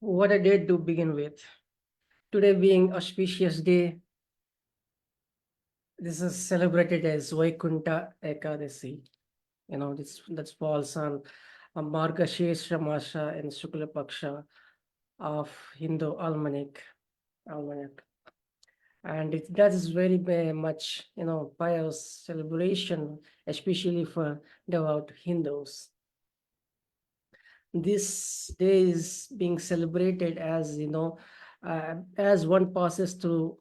What a day to begin with. Today being auspicious day, this is celebrated as Vaikunta Ekadasi. That falls on Margashesha Masha and Shukla Paksha of Hindu Almanac. And that is very much, pious celebration, especially for devout Hindus. This day is being celebrated as one passes through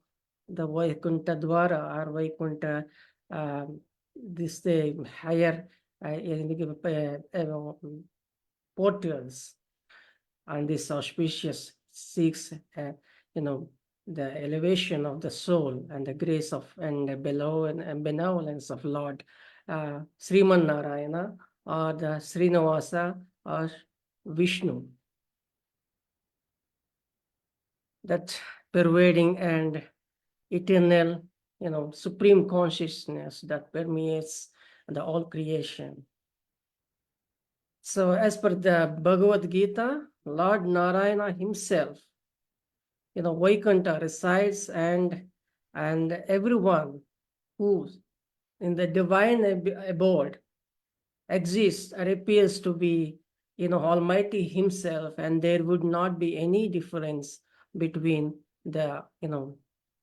the Vaikunta Dwara or Vaikunta, this the higher portals, and this auspicious seeks, the elevation of the soul and the grace of and the benevolence of Lord Sriman Narayana or the Srinivasa or Vishnu. That pervading and eternal, supreme consciousness that permeates the all creation. So as per the Bhagavad Gita, Lord Narayana himself, Vaikunta resides, and everyone who in the divine abode exists or appears to be, Almighty himself, and there would not be any difference between the,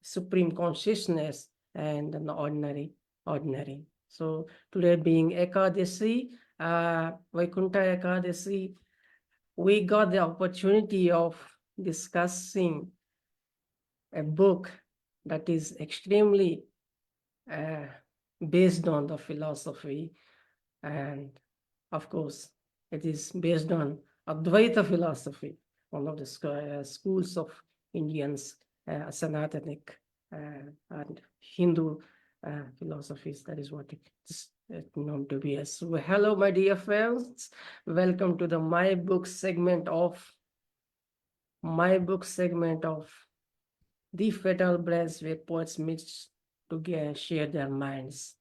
supreme consciousness and an ordinary. So today being Ekadasi, Vaikunta Ekadasi, we got the opportunity of discussing a book that is extremely based on the philosophy, and of course it is based on Advaita philosophy, one of the schools of Indians, Sanatanic and Hindu philosophies. That is what it is known to be as. So, hello, my dear friends. Welcome to the My Book segment of The Fatal Brands, where poets meet to share their minds.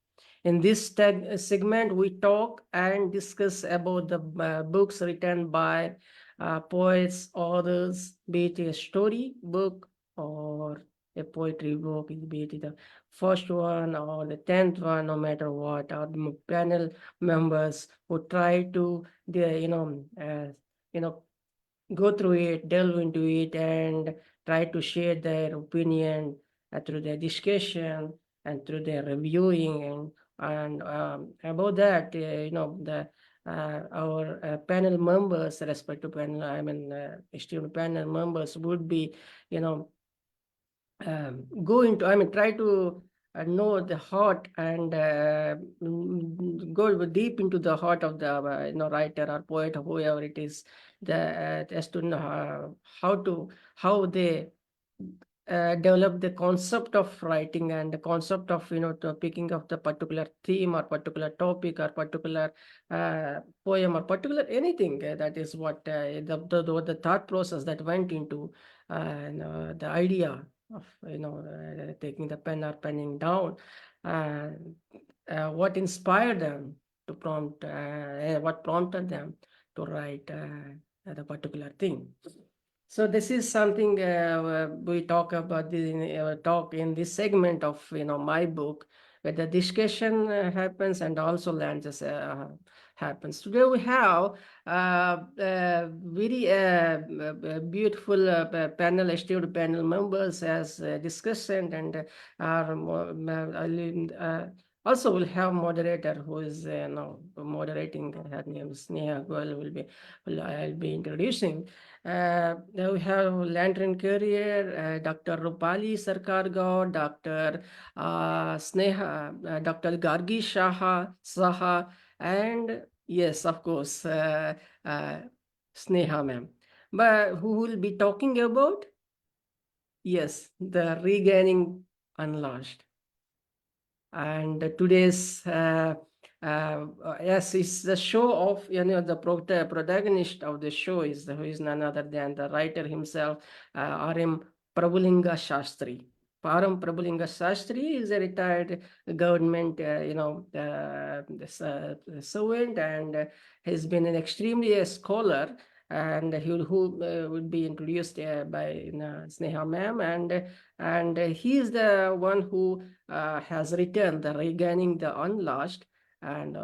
In this segment, we talk and discuss about the books written by poets, authors, be it a story book or a poetry book, be it the first one or the 10th one, no matter what. Our panel members who try to, go through it, delve into it, and try to share their opinion through their discussion and through their reviewing, and about that, the our panel members, respective panel, esteemed panel members would be, try to know the heart and go deep into the heart of the writer or poet or whoever it is, as to know how they develop the concept of writing and the concept of to picking up the particular theme or particular topic or particular poem or particular anything. That is what the thought process that went into the idea of taking the pen or penning down, what inspired them to what prompted them to write the particular thing. So this is something we talk about talk in this segment of my book, where the discussion happens and also lands happens. Today we have very beautiful esteemed panel members as discussed, and also we'll have moderator who is moderating. Her name is Sneha Goel. I'll be introducing. Now we have Lantern Courier, Dr. Roopali Sircar Gaur, Dr. Sneha, Dr. Gargi Saha, and yes, of course, Sneha ma'am. But who will be talking about? Yes, the regaining Unlost. And today's yes, it's the show of the protagonist of the show is who is none other than the writer himself, R M Prabhulinga Shastry. R M Prabhulinga Shastry is a retired government servant, and has been an extremely scholar and who would be introduced by Sneha ma'am, and he is the one who has written the Regaining the Unlost, and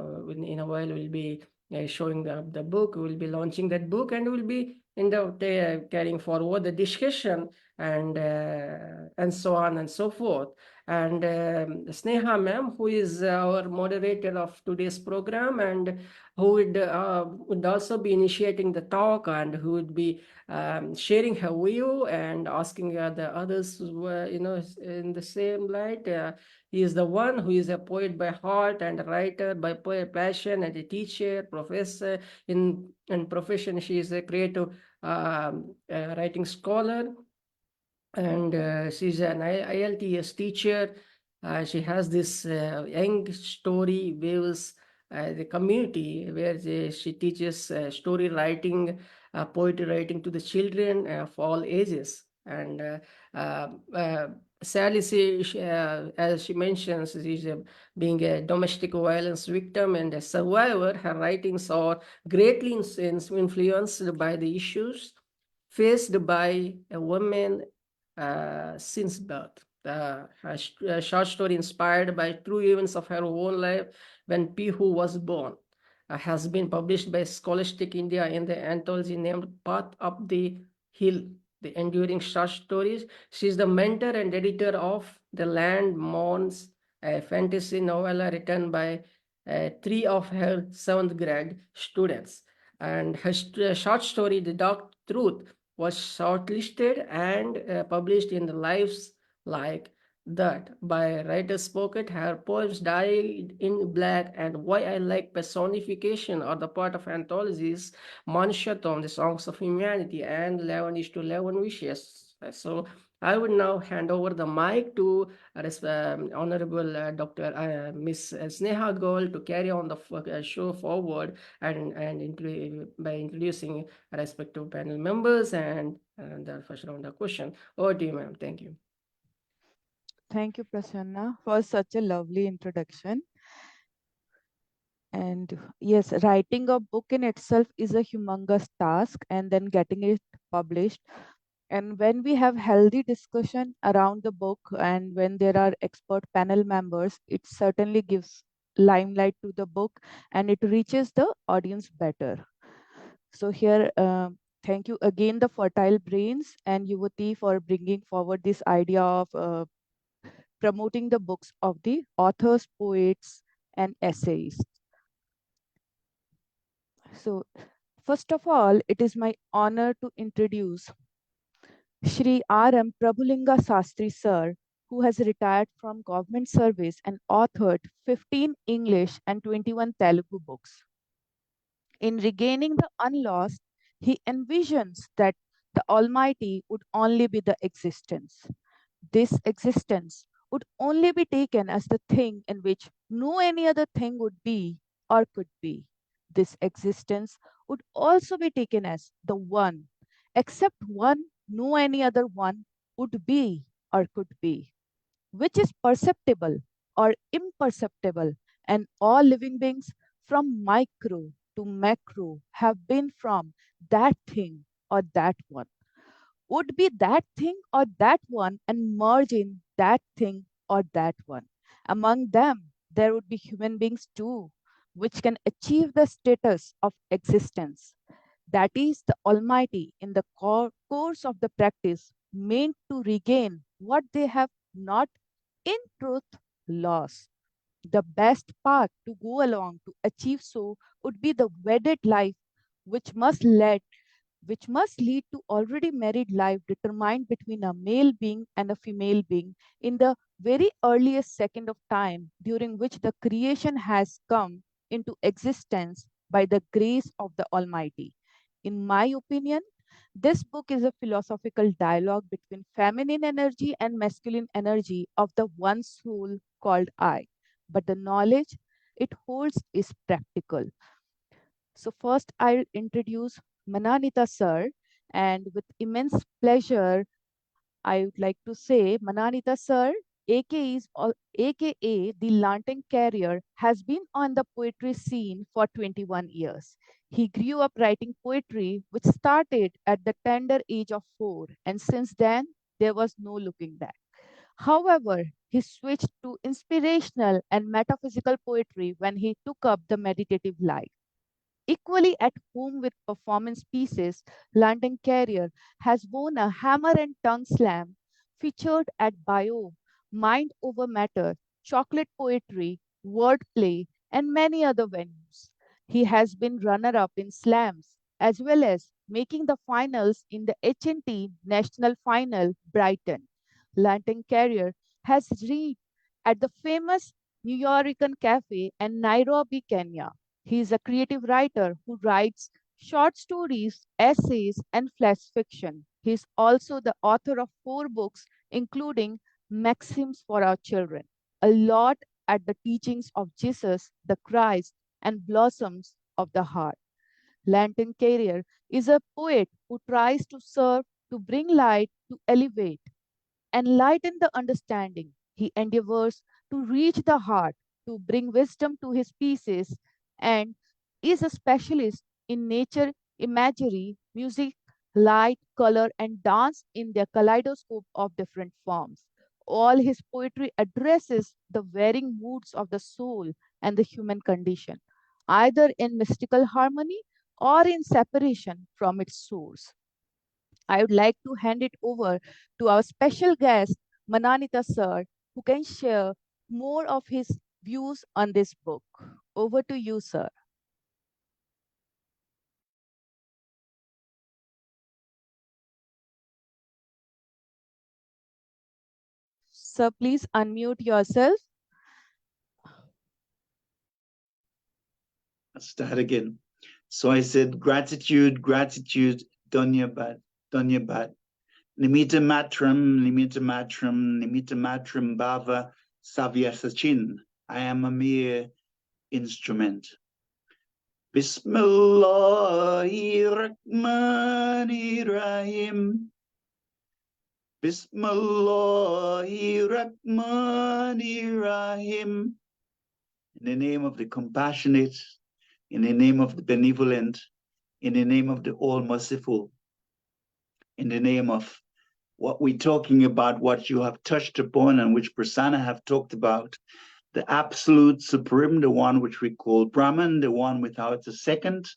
in a while we'll be showing the book. We'll be launching that book, and we'll be carrying forward the discussion, and so on and so forth. And Sneha ma'am, who is our moderator of today's program, and who would also be initiating the talk, and who would be sharing her view and asking the others who were, in the same light. He is the one who is a poet by heart and a writer by passion, and a teacher, professor in profession. She is a creative writing scholar, and she's an ILTS teacher. She has this young story waves the community where she teaches story writing, poetry writing to the children of all ages. And uh, uh, sadly, as she mentions, she's being a domestic violence victim and a survivor. Her writings are greatly influenced by the issues faced by a woman since birth. A short story inspired by true events of her own life when Pihu was born has been published by Scholastic India in the anthology named Path Up the Hill, the enduring short stories. She is the mentor and editor of The Land Mourns, a fantasy novella written by three of her seventh grade students. And her short story, The Dark Truth, was shortlisted and published in the Lives Like That by Writer's Pocket. Her poems Died in Black and Why I Like Personification are the part of anthologies Manshatam, The Songs of Humanity, and 11 is to 11 Wishes. So I would now hand over the mic to Honorable Dr. Miss Sneha Goel to carry on the show forward, by introducing respective panel members and the first round of question. Over to you, ma'am. Thank you. Thank you, Prasanna, for such a lovely introduction. And yes, writing a book in itself is a humongous task, and then getting it published. And when we have healthy discussion around the book, and when there are expert panel members, it certainly gives limelight to the book, and it reaches the audience better. So here, thank you again, the Fertile Brains and Yuvati, for bringing forward this idea of promoting the books of the authors, poets, and essayists. So, first of all, it is my honor to introduce Shri R M Prabhulinga Shastry sir, who has retired from government service and authored 15 English and 21 Telugu books. In regaining the unlost, he envisions that the Almighty would only be the existence. This existence would only be taken as the thing in which no any other thing would be or could be. This existence would also be taken as the one, except one, no any other one would be or could be, which is perceptible or imperceptible, and all living beings from micro to macro have been from that thing or that one, would be that thing or that one, and merge in that thing or that one. Among them, there would be human beings too, which can achieve the status of existence. That is the Almighty in the course of the practice meant to regain what they have not in truth lost. The best path to go along to achieve so would be the wedded life, which must lead to already married life determined between a male being and a female being in the very earliest second of time during which the creation has come into existence by the grace of the Almighty. In my opinion, this book is a philosophical dialogue between feminine energy and masculine energy of the one soul called I. But the knowledge it holds is practical. So first I'll introduce Mananita sir, and with immense pleasure, I would like to say Mananita sir, aka the Lantern Carrier, has been on the poetry scene for 21 years. He grew up writing poetry, which started at the tender age of 4, and since then, there was no looking back. However, he switched to inspirational and metaphysical poetry when he took up the meditative life. Equally at home with performance pieces, London Carrier has won a Hammer and Tongue Slam, featured at Bio, Mind Over Matter, Chocolate Poetry, Wordplay, and many other venues. He has been runner-up in slams, as well as making the finals in the H&T National Final, Brighton. Lantern Carrier has read at the famous New Yorican Cafe and Nairobi, Kenya. He is a creative writer who writes short stories, essays, and flash fiction. He is also the author of 4 books, including Maxims for Our Children, a lot at the teachings of Jesus, the Christ, and Blossoms of the Heart. Lantern Carrier is a poet who tries to serve, to bring light, to elevate enlighten the understanding. He endeavors to reach the heart, to bring wisdom to his pieces, and is a specialist in nature, imagery, music, light, color, and dance in their kaleidoscope of different forms. All his poetry addresses the varying moods of the soul and the human condition, either in mystical harmony or in separation from its source. I would like to hand it over to our special guest, Mananita sir, who can share more of his views on this book. Over to you, sir. Sir, please unmute yourself. Let's start again. So I said, gratitude, gratitude, Donyabad, Donyabad. Nimita matram, nimita matram, nimita matram bhava savyasachin. I am a mere instrument. Bismillahirrahmanirrahim. Bismillahirrahmanirrahim. In the name of the compassionate, in the name of the benevolent, in the name of the all-merciful, in the name of what we're talking about, what you have touched upon and which Prasanna have talked about, the absolute supreme, the one which we call Brahman, the one without a second,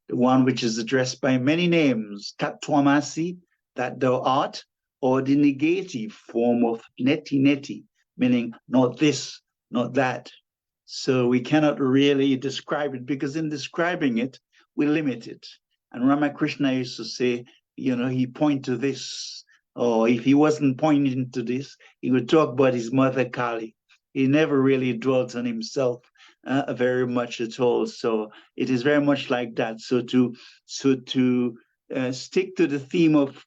the one which is addressed by many names, Tatwamasi, that thou art, or the negative form of neti neti, meaning not this, not that. So we cannot really describe it, because in describing it, we limit it. And Ramakrishna used to say, you know, he point to this, or if he wasn't pointing to this, he would talk about his mother Kali. He never really dwelt on himself very much at all. So it is very much like that. So to stick to the theme of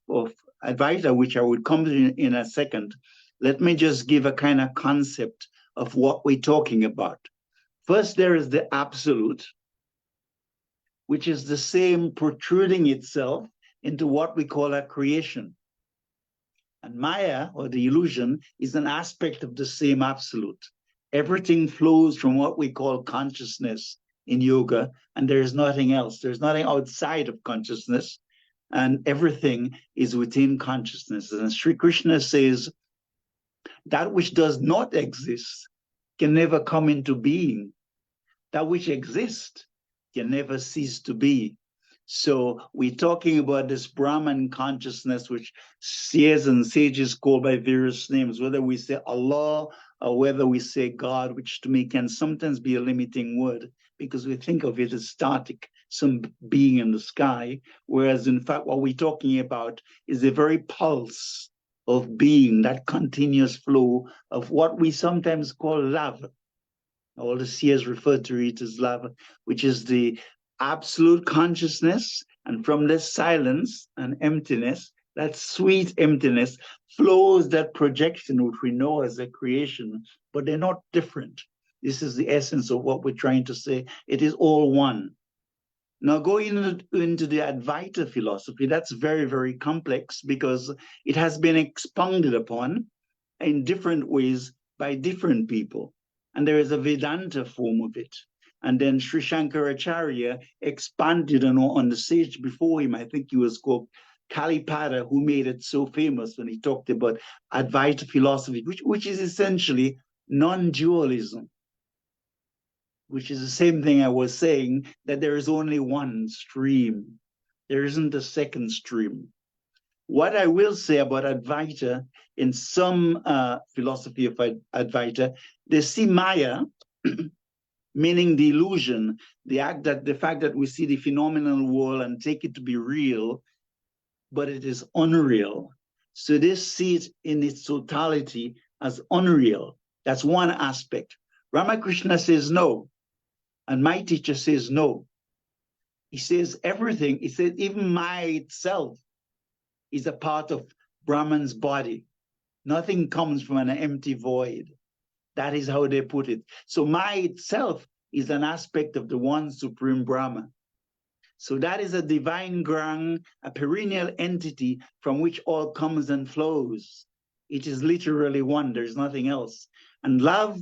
Advaita, which I would come to in a second, let me just give a kind of concept of what we're talking about. First, there is the absolute, which is the same protruding itself into what we call a creation. And Maya, or the illusion, is an aspect of the same absolute. Everything flows from what we call consciousness in yoga, and there is nothing else. There's nothing outside of consciousness, and everything is within consciousness. And Sri Krishna says, that which does not exist can never come into being. That which exists can never cease to be. So we're talking about this Brahman consciousness, which seers and sages call by various names, whether we say Allah or whether we say God, which to me can sometimes be a limiting word because we think of it as static, some being in the sky, whereas in fact what we're talking about is the very pulse of being, that continuous flow of what we sometimes call love. All the seers refer to it as love, which is the absolute consciousness, and from this silence and emptiness, that sweet emptiness, flows that projection which we know as a creation, but they're not different. This is the essence of what we're trying to say. It is all one. Now, going into the Advaita philosophy, that's very, very complex because it has been expounded upon in different ways by different people. And there is a Vedanta form of it. And then Sri Shankaracharya expanded on the sage before him. I think he was called Kalipada, who made it so famous when he talked about Advaita philosophy, which is essentially non-dualism, which is the same thing I was saying, that there is only one stream. There isn't a second stream. What I will say about Advaita, in some philosophy of Advaita, they see Maya, meaning the illusion, the fact that we see the phenomenal world and take it to be real, but it is unreal. So they see it in its totality as unreal. That's one aspect. Ramakrishna says no, and my teacher says no. He says everything. He says even Maya itself is a part of Brahman's body. Nothing comes from an empty void. That is how they put it. So Maya itself is an aspect of the one supreme Brahma. So that is a divine ground, a perennial entity from which all comes and flows. It is literally one, there's nothing else. And love,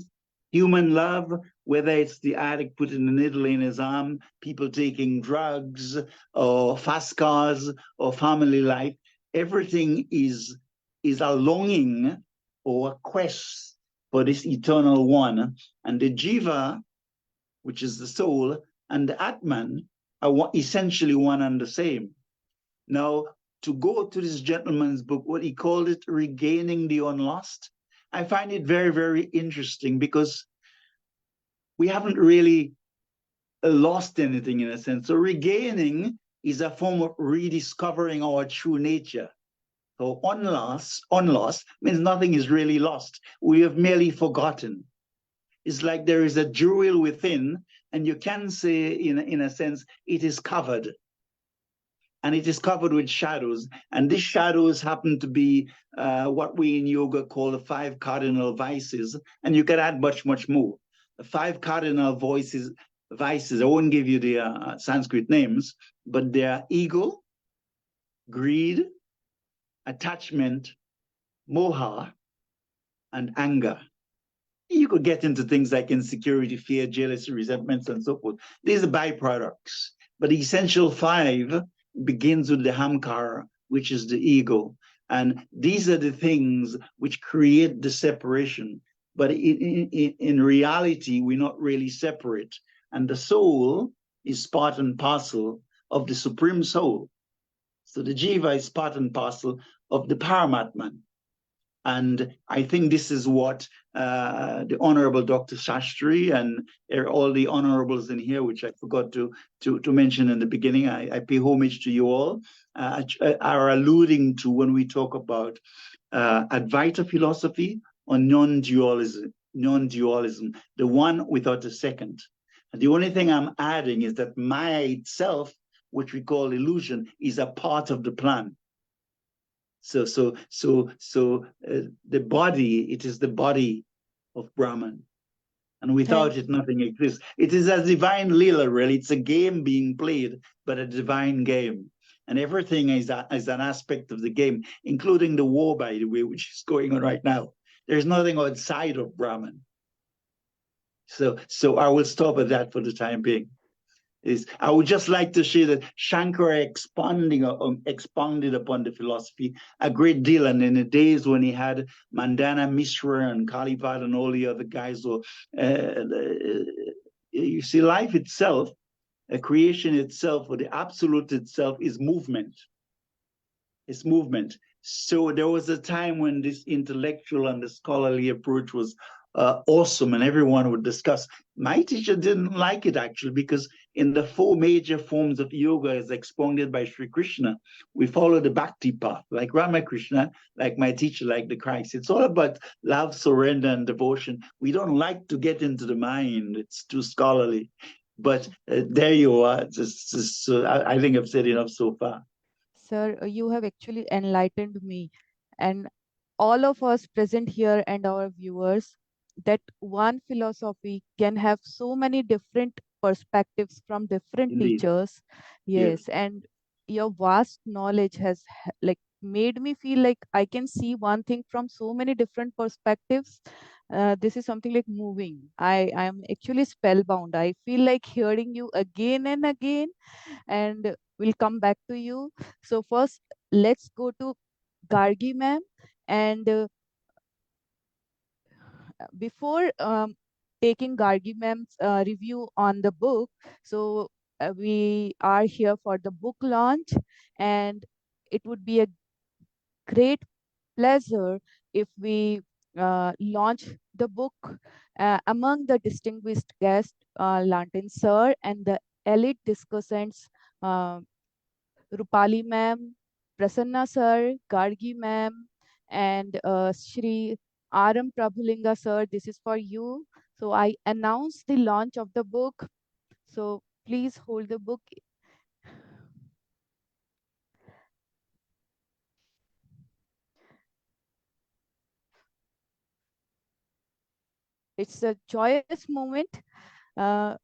human love, whether it's the addict putting the needle in his arm, people taking drugs, or fast cars, or family life, everything is a longing or a quest for this eternal one. And the jiva, which is the soul, and the atman are essentially one and the same. Now, to go to this gentleman's book, what he called it, Regaining the Unlost, I find it very, very interesting, because we haven't really lost anything in a sense. So regaining is a form of rediscovering our true nature. So unlost means nothing is really lost. We have merely forgotten. It's like there is a jewel within, and you can say, in a sense, it is covered. And it is covered with shadows. And these shadows happen to be what we in yoga call the 5 cardinal vices. And you can add much, much more. The 5 cardinal vices, I won't give you the Sanskrit names, but they are ego, greed, attachment, moha, and anger. You could get into things like insecurity, fear, jealousy, resentments, and so forth. These are byproducts. But the essential 5 begins with the hamkara, which is the ego. And these are the things which create the separation. But in reality, we're not really separate. And the soul is part and parcel of the Supreme Soul. So the jiva is part and parcel of the Paramatman. And I think this is what the Honorable Dr. Shastry and all the honorables in here, which I forgot to mention in the beginning, I pay homage to you all, are alluding to when we talk about Advaita philosophy or non-dualism, the one without a second. And the only thing I'm adding is that Maya itself, which we call illusion, is a part of the plan. So the body, it is the body of Brahman. And without it, nothing exists. It is a divine lila, really. It's a game being played, but a divine game. And everything is an aspect of the game, including the war, by the way, which is going on right now. There's nothing outside of Brahman. So I will stop at that for the time being. I would just like to share that Shankara expounded upon the philosophy a great deal. And in the days when he had Mandana Mishra and Kalivad and all the other guys, you see, life itself, creation itself, or the absolute itself, is movement. It's movement. So there was a time when this intellectual and the scholarly approach was awesome, and everyone would discuss. My teacher didn't like it, actually, because in the 4 major forms of yoga as expounded by Sri Krishna, we follow the bhakti path, like Ramakrishna, like my teacher, like the Christ. It's all about love, surrender, and devotion. We don't like to get into the mind. It's too scholarly. But there you are. I think I've said enough so far. Sir, you have actually enlightened me and all of us present here and our viewers, that one philosophy can have so many different perspectives from different Indeed. teachers. Yes. And your vast knowledge has like made me feel like I can see one thing from so many different perspectives. This is something like moving. I am actually spellbound. I feel like hearing you again and again, and we'll come back to you. So first, let's go to Gargi ma'am, and before taking Gargi ma'am's review on the book, so we are here for the book launch, and it would be a great pleasure if we launch the book among the distinguished guests, Lantin sir, and the elite discussants, uh, Roopali ma'am, Prasanna sir, Gargi ma'am, and Shri R M Prabhulinga sir. This is for you. So I announce the launch of the book. So please hold the book. It's a joyous moment. Uh,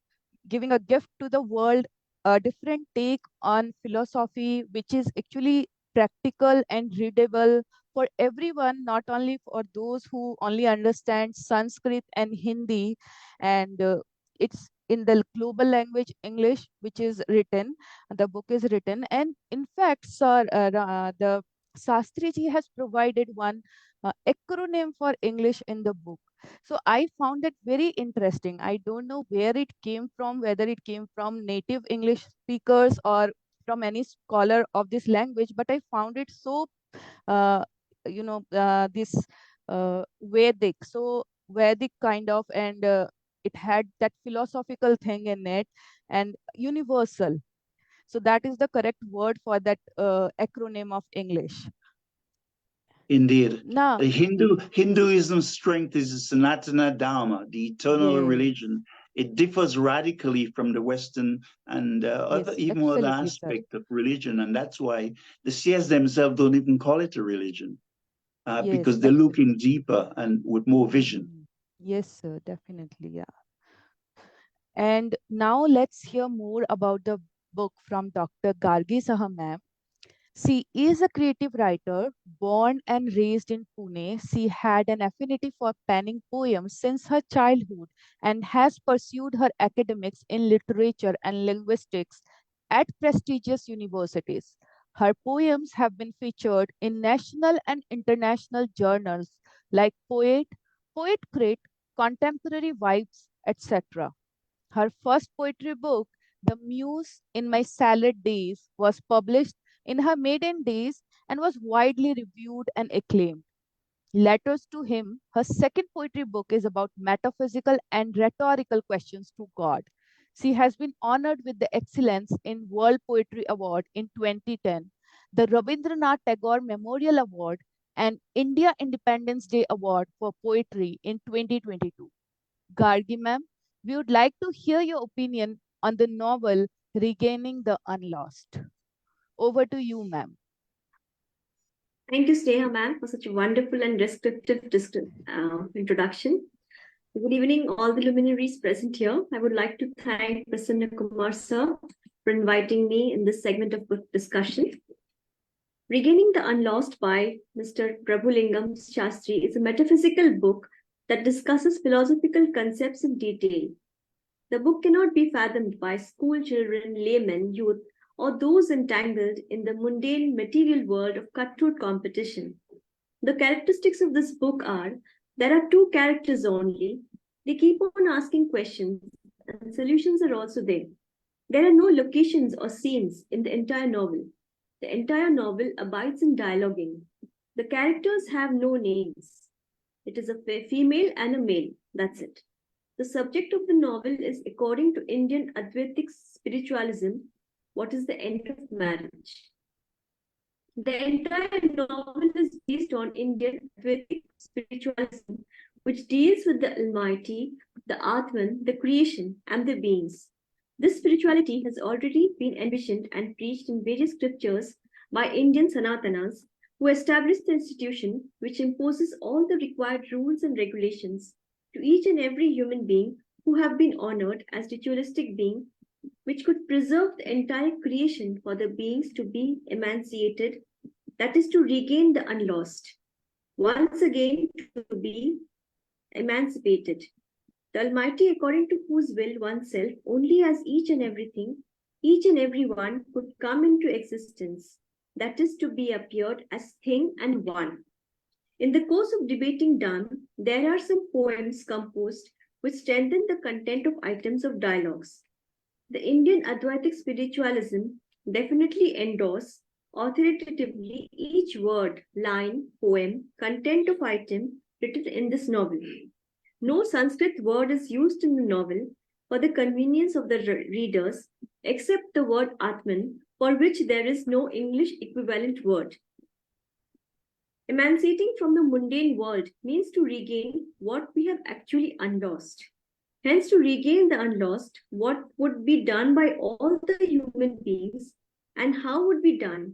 Giving a gift to the world, a different take on philosophy, which is actually practical and readable for everyone, not only for those who only understand Sanskrit and Hindi. And it's in the global language English, which is written. The book is written, and in fact, sir, the Sastri ji has provided one acronym for English in the book. So I found it very interesting. I don't know where it came from, whether it came from native English speakers or from any scholar of this language, but I found it so, uh, this Vedic kind of, and it had that philosophical thing in it and universal. So that is the correct word for that acronym of English. Indeed. Now, Hinduism's strength is the Sanatana Dharma, the eternal yes, religion. It differs radically from the Western and yes, even other absolutely, sir. aspect of religion. And that's why the Seers themselves don't even call it a religion, Yes, because they're looking deeper and with more vision. Yes, sir, definitely, yeah. And now let's hear more about the book from Dr. Gargi Saha ma'am. She is a creative writer, born and raised in Pune. She had an affinity for penning poems since her childhood and has pursued her academics in literature and linguistics at prestigious universities. Her poems have been featured in national and international journals like Poet Crate, Contemporary Vibes, etc. Her first poetry book, The Muse in My Salad Days, was published in her maiden days and was widely reviewed and acclaimed. Letters to Him, her second poetry book, is about metaphysical and rhetorical questions to God. She has been honored with the Excellence in World Poetry Award in 2010, the Rabindranath Tagore Memorial Award, and India Independence Day Award for Poetry in 2022. Gargi ma'am, we would like to hear your opinion on the novel Regaining the Unlost. Over to you, ma'am. Thank you, Sneha ma'am, for such a wonderful and descriptive introduction. Good evening, all the luminaries present here. I would like to thank Prasanna Kumar sir for inviting me in this segment of book discussion. Regaining the Unlost by Mr. Prabhulinga Shastry is a metaphysical book that discusses philosophical concepts in detail. The book cannot be fathomed by school children, laymen, youth, or those entangled in the mundane material world of cutthroat competition. The characteristics of this book are there are two characters only. They keep on asking questions, and solutions are also there. There are no locations or scenes in the entire novel. The entire novel abides in dialoguing. The characters have no names. It is a female and a male. That's it. The subject of the novel is, according to Indian Advaitic spiritualism, what is the end of marriage. The entire novel is based on Indian Advaitic spiritualism, which deals with the Almighty, the Atman, the creation, and the beings. This spirituality has already been envisioned and preached in various scriptures by Indian Sanatanas, who established the institution which imposes all the required rules and regulations to each and every human being who have been honored as ritualistic being, which could preserve the entire creation for the beings to be emancipated, that is to regain the unlost. Once again, to be emancipated. The Almighty, according to whose will oneself, only as each and everything, each and every one could come into existence, that is to be appeared as thing and one. In the course of debating done, there are some poems composed which strengthen the content of items of dialogues. The Indian Advaitic spiritualism definitely endorse authoritatively each word, line, poem, content of item written in this novel. No Sanskrit word is used in the novel for the convenience of the readers except the word Atman, for which there is no English equivalent word. Emancipating from the mundane world means to regain what we have actually unlost. Hence, to regain the unlost, what would be done by all the human beings and how would be done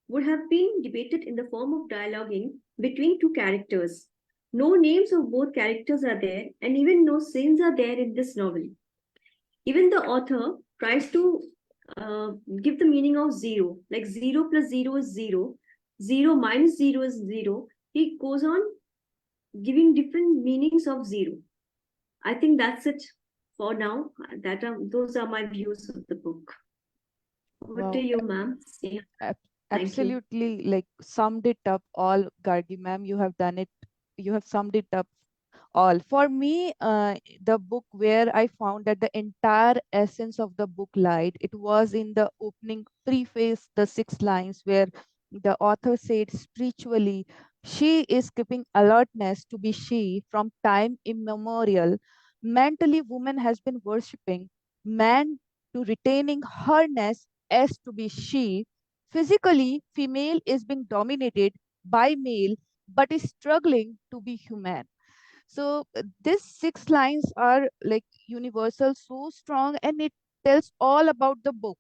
would have been debated in the form of dialoguing between two characters. No names of both characters are there, and even no sins are there in this novel. Even the author tries to give the meaning of zero, like 0 plus 0 is 0, 0 minus 0 is 0. He goes on giving different meanings of zero. I think that's it for now. Those are my views of the book. Over Wow, to you, ma'am. Yeah, thank you. absolutely, like summed it up all, Gargi ma'am. You have done it. You have summed it up all. For me, the book where I found that the entire essence of the book lied, it was in the opening preface, the 6 lines, where the author said spiritually, she is keeping alertness to be she from time immemorial. Mentally, woman has been worshipping man to retaining herness as to be she. Physically, female is being dominated by male, but is struggling to be human. So these 6 lines are like universal, so strong, and it tells all about the book.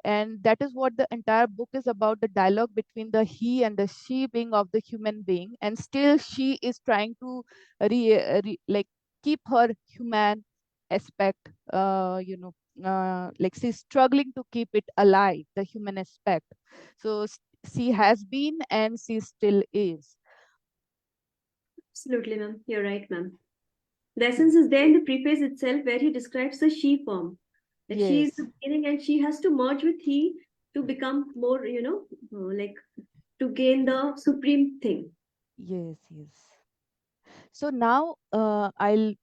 And that is what the entire book is about, the dialogue between the he and the she being of the human being. And still she is trying to like keep her human aspect, like she's struggling to keep it alive, the human aspect. So she has been and she still is. Absolutely, ma'am. You're right, ma'am. The essence is there in the preface itself where he describes the she form. That she is Yes, the beginning and she has to merge with he to become more, like to gain the supreme thing. yes, yes. So now I'll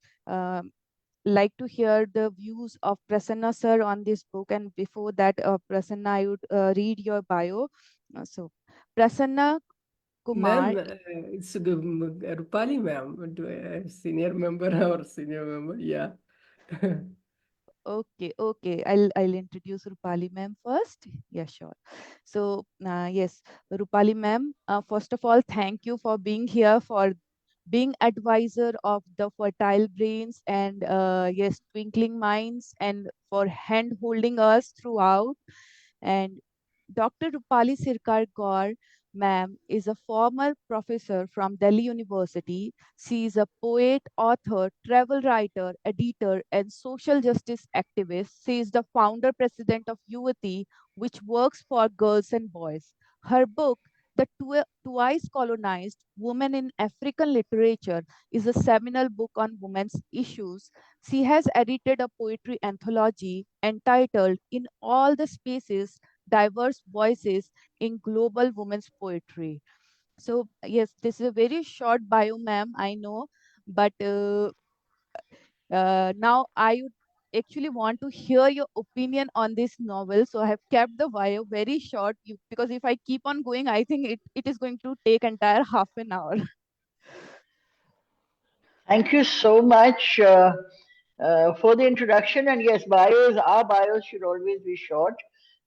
like to hear the views of Prasanna sir on this book. And before that, Prasanna, I would read your bio. So, Prasanna Kumar. Ma'am, it's Rupali ma'am, senior member or senior member, yeah. Okay, okay. I'll introduce Rupali ma'am first. Yeah, sure. So, yes, Rupali ma'am. First of all, thank you for being here, for being advisor of the fertile brains and yes, twinkling minds, and for hand holding us throughout. And Dr. Roopali Sircar Gaur, ma'am, is a former professor from Delhi University. She is a poet, author, travel writer, editor, and social justice activist. She is the founder president of Yuvati, which works for girls and boys. Her book, The Twice Colonized Women in African Literature, is a seminal book on women's issues. She has edited a poetry anthology entitled In All the Spaces, Diverse Voices in Global Women's Poetry. So, yes, this is a very short bio, ma'am, I know, but now I would actually want to hear your opinion on this novel. So, I have kept the bio very short because if I keep on going, I think it is going to take entire half an hour. Thank you so much for the introduction. And yes, our bios should always be short.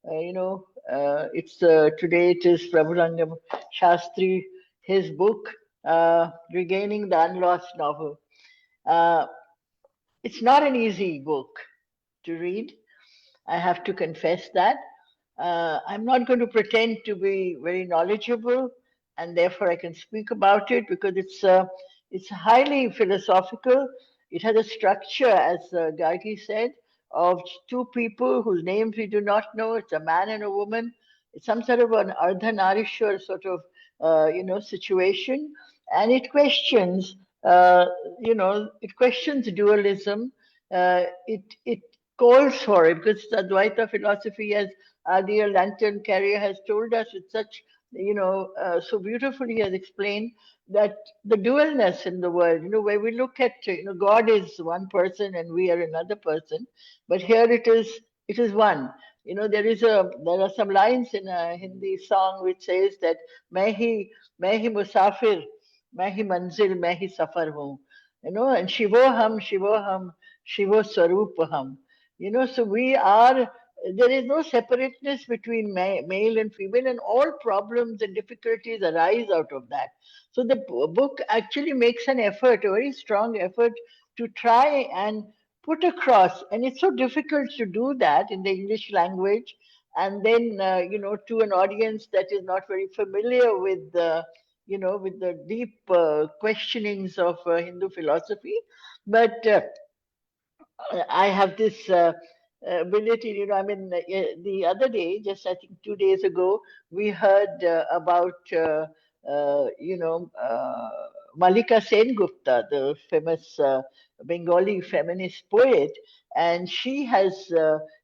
It's today it is Prabhulinga Shastry, his book, Regaining the Unlost Novel. Uh, it's not an easy book to read. I have to confess that. I'm not going to pretend to be very knowledgeable, and therefore I can speak about it because it's highly philosophical. It has a structure, as Gargi said, of two people whose names we do not know. It's a man and a woman. It's some sort of an ardhanarishwar sort of situation, and it questions uh, it questions dualism. It calls for it because Advaita philosophy, as our dear Lantern Carrier has told us, with such so beautifully has explained that the dualness in the world, where we look at God is one person and we are another person, but here it is one. There are some lines in a Hindi song which says that मैं ही मुसाफिर मैं ही मंजिल मैं ही सफर हूँ, and शिवो हम शिवो स्वरूप हम, so we are, there is no separateness between male and female, and all problems and difficulties arise out of that. So the book actually makes an effort, a very strong effort, to try and put across, and it's so difficult to do that in the English language, and then to an audience that is not very familiar with the with the deep questionings of Hindu philosophy. But I have this ability, the other day, just I think 2 days ago, we heard about, Malika Sengupta, the famous Bengali feminist poet, and she has,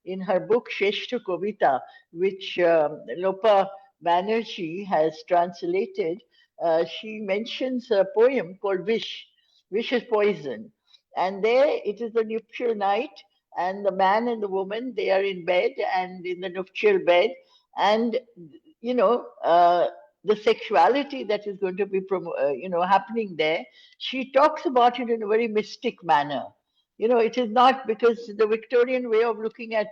in her book Sheshta Kavita, which Lopa Banerjee has translated, she mentions a poem called Wish. Wish is poison, and there it is the nuptial night, and the man and the woman, they are in bed and in the nuptial bed, and you know uh, the sexuality that is going to be happening there, she talks about it in a very mystic manner. It is not, because the Victorian way of looking at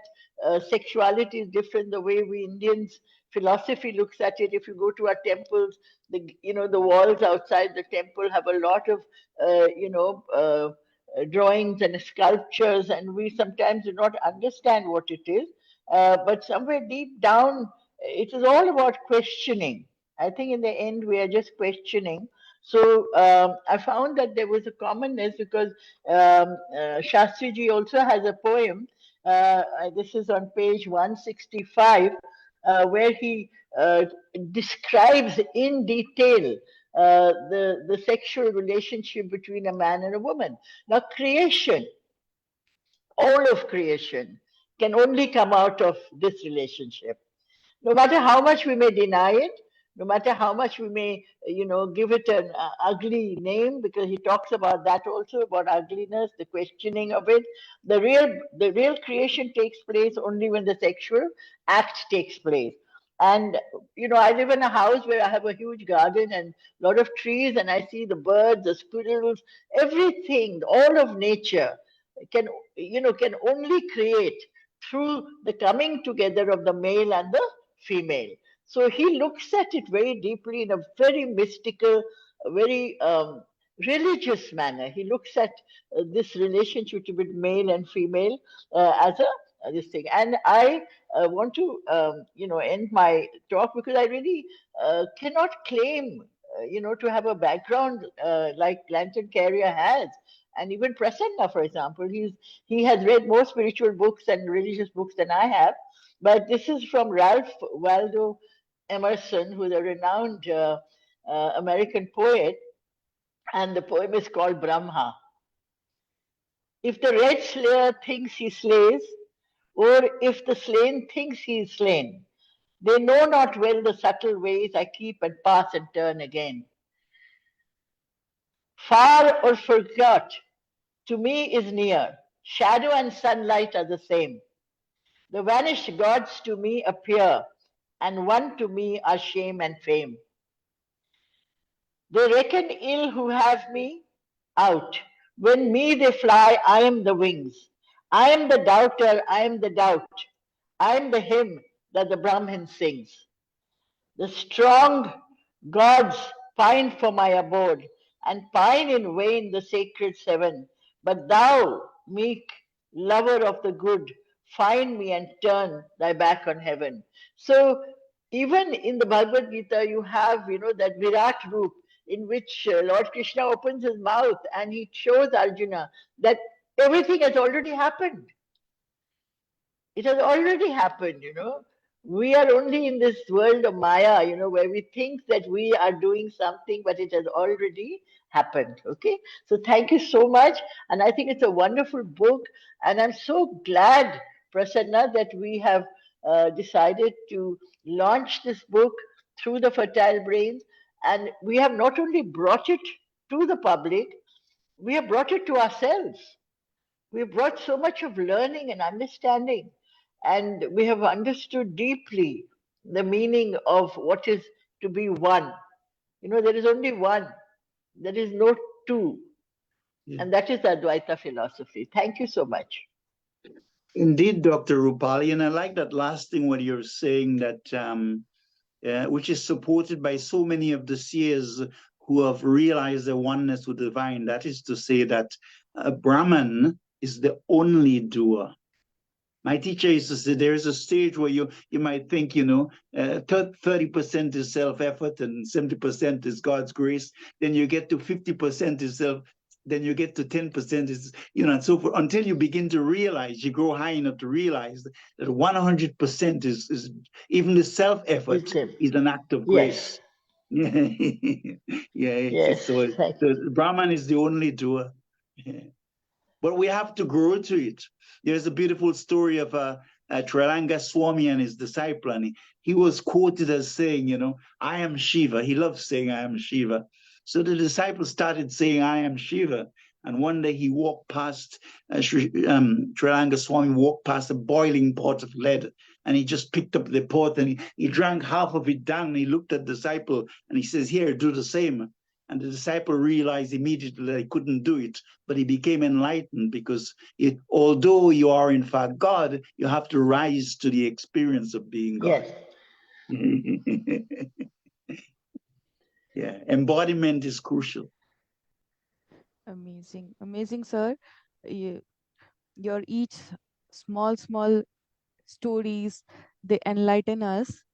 sexuality is different. The way we Indians philosophy looks at it, if you go to our temples, the walls outside the temple have a lot of uh, you know uh, drawings and sculptures, and we sometimes do not understand what it is. But somewhere deep down, it is all about questioning. I think in the end, we are just questioning. So I found that there was a commonness, because Shastri ji also has a poem. This is on page 165, where he describes in detail the sexual relationship between a man and a woman. Now, creation, all of creation, can only come out of this relationship. No matter how much we may deny it, no matter how much we may, give it an ugly name, because he talks about that also, about ugliness, the questioning of it. The real creation takes place only when the sexual act takes place. And I live in a house where I have a huge garden and a lot of trees, and I see the birds, the squirrels, everything, all of nature can can only create through the coming together of the male and the female. So he looks at it very deeply in a very mystical, very religious manner. He looks at this relationship between male and female as a this thing. And I want to end my talk, because I really cannot claim to have a background like Lantern Carrier has. And even Prasanna, for example, he has read more spiritual books and religious books than I have. But this is from Ralph Waldo Emerson, who's a renowned American poet, and the poem is called Brahma. If the red slayer thinks he slays, or if the slain thinks he is slain, they know not well the subtle ways I keep and pass and turn again. Far or forgot, to me is near. Shadow and sunlight are the same. The vanished gods to me appear, and one to me are shame and fame. They reckon ill who have me out. When me they fly, I am the wings. I am the doubter, I am the doubt. I am the hymn that the Brahmin sings. The strong gods pine for my abode, and pine in vain the sacred seven. But thou, meek lover of the good, find me and turn thy back on heaven. So even in the Bhagavad Gita, you have, that Virat Roop, in which Lord Krishna opens his mouth and he shows Arjuna that everything has already happened. It has already happened. We are only in this world of Maya, where we think that we are doing something, but it has already happened. Okay. So thank you so much. And I think it's a wonderful book. And I'm so glad, Prasanna, that we have decided to launch this book through the Fertile Brains. And we have not only brought it to the public, we have brought it to ourselves. We have brought so much of learning and understanding, and we have understood deeply the meaning of what is to be one. There is only one, there is no two, Yeah. and that is the Advaita philosophy. Thank you so much. Indeed, Dr. Roopali, and I like that last thing what you're saying, that which is supported by so many of the seers who have realized the oneness with the divine. That is to say that Brahman is the only doer. My teacher used to say there is a stage where you might think, 30% is self-effort and 70% is God's grace. Then you get to 50% is self. Then you get to 10% is, and so forth, until you begin to realize, you grow high enough to realize that 100% is even the self-effort is an act of grace. Yes. Yeah. So Brahman is the only doer. Yeah. But we have to grow to it. There's a beautiful story of Tralanga Swami and his disciple, and he was quoted as saying, I am Shiva. He loves saying, I am Shiva. So the disciple started saying, I am Shiva. And one day he walked past, Tralanga Swami walked past a boiling pot of lead, and he just picked up the pot and he drank half of it down. And he looked at the disciple and he says, here, do the same. And the disciple realized immediately that he couldn't do it, but he became enlightened because although you are in fact God, you have to rise to the experience of being God. Yes. Yeah, embodiment is crucial. Amazing, sir. Your each small stories, they enlighten us.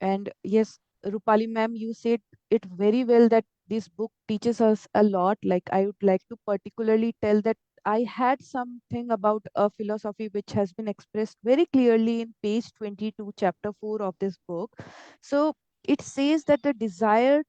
And yes, Rupali ma'am, you said it very well that this book teaches us a lot. Like, I would like to particularly tell that I had something about a philosophy which has been expressed very clearly in page 22, chapter 4 of this book. So it says that the desire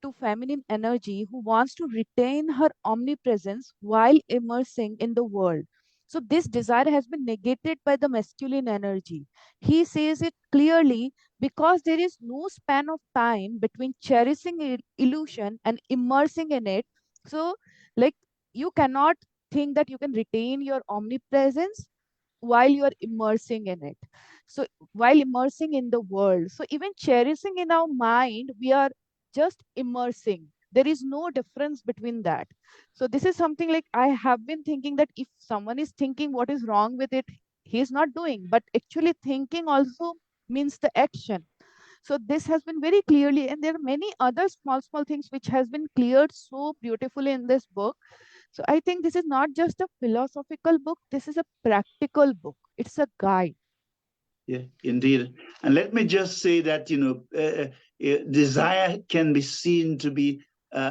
to feminine energy who wants to retain her omnipresence while immersing in the world. So, this desire has been negated by the masculine energy. He says it clearly because there is no span of time between cherishing illusion and immersing in it. So, like, you cannot think that you can retain your omnipresence while you are immersing in it. So while immersing in the world, so even cherishing in our mind, we are just immersing. There is no difference between that. So this is something like I have been thinking that if someone is thinking what is wrong with it, he is not doing, but actually thinking also means the action. So this has been very clearly, and there are many other small things which has been cleared so beautifully in this book. So I think this is not just a philosophical book, this is a practical book. It's a guide. Yeah, indeed. And let me just say that, desire can be seen to be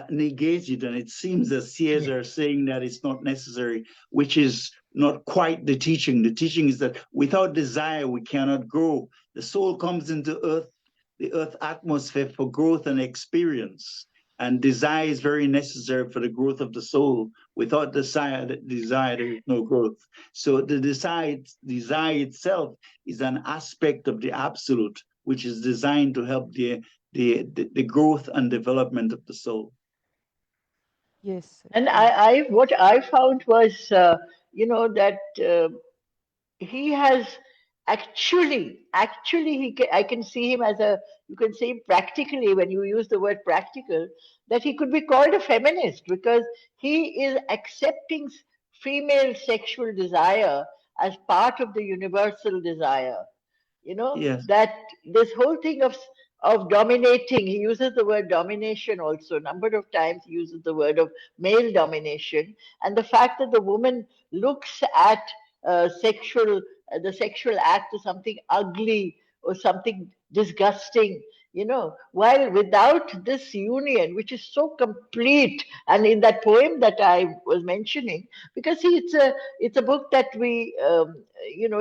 negated, and it seems that seers are saying that it's not necessary, which is not quite the teaching. The teaching is that without desire, we cannot grow. The soul comes into the earth atmosphere for growth and experience. And desire is very necessary for the growth of the soul. Without desire, there is no growth. So the desire itself is an aspect of the absolute, which is designed to help the growth and development of the soul. Yes. And what I found was, that he has actually I can see him as you can say practically, when you use the word practical, that he could be called a feminist because he is accepting female sexual desire as part of the universal desire. Yes. That this whole thing of dominating, he uses the word domination also, a number of times he uses the word of male domination, and the fact that the woman looks at the sexual act as something ugly or something disgusting, while without this union, which is so complete. And in that poem that I was mentioning, because see, it's a book that we